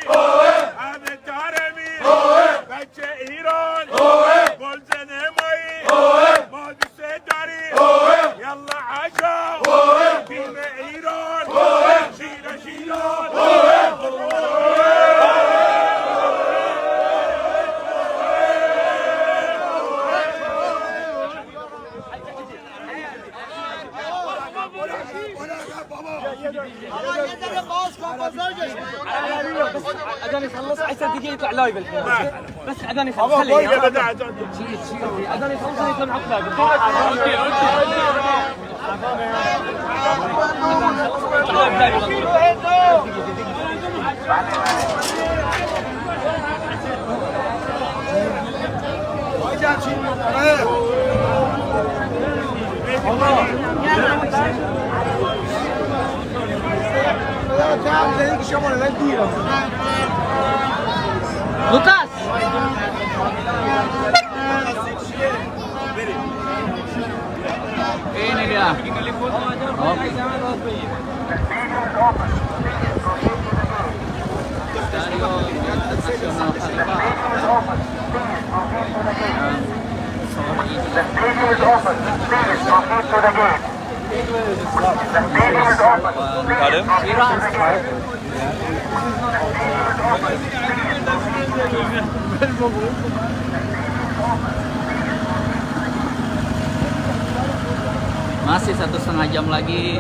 هذا الدارمي بچه ایران گلزنمایی مادی سداری یلا عجا تیم ایران شیران شیران اذان يخلص 10 دقيقة يطلع لايف الحين بس اذان يخلص اذان يخلص يكون عقله Lucas! Ini dia. Stadion Internasional Khalifa. The stadium is open. Please proceed to the gate. The stadium is open. Pardon? Iran. Masih 1,5 jam lagi.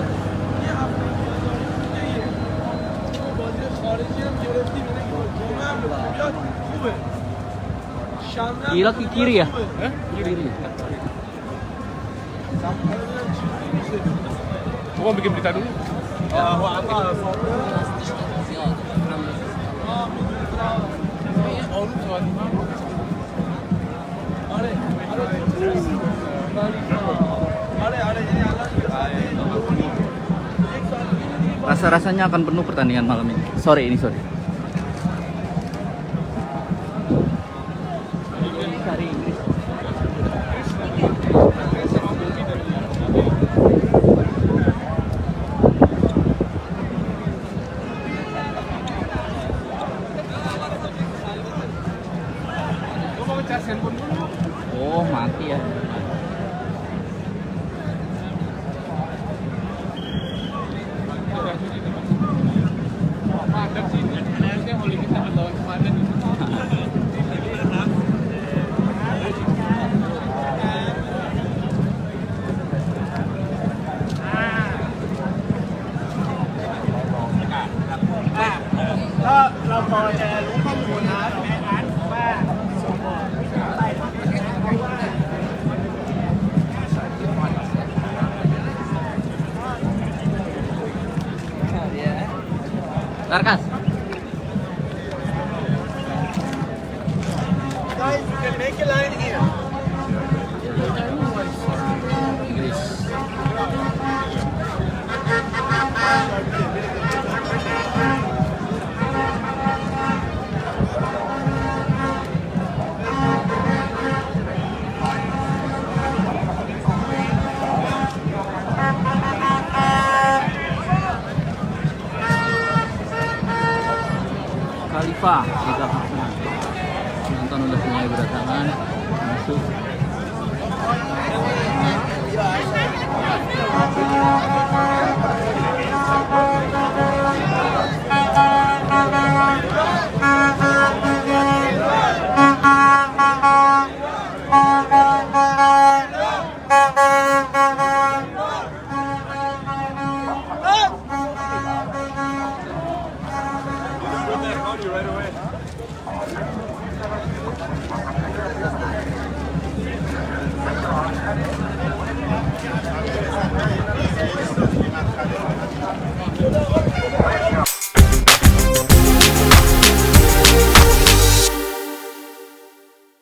Gila ke kiri ya? Kiri. Gua bikin berita dulu. Rasa-rasanya akan penuh pertandingan malam ini. Sore ini. Oh, mati ya. Tarkas. Guys, you can make a line here. Inggris. Khalifa, Liga Penonton udah mulai berdatangan masuk.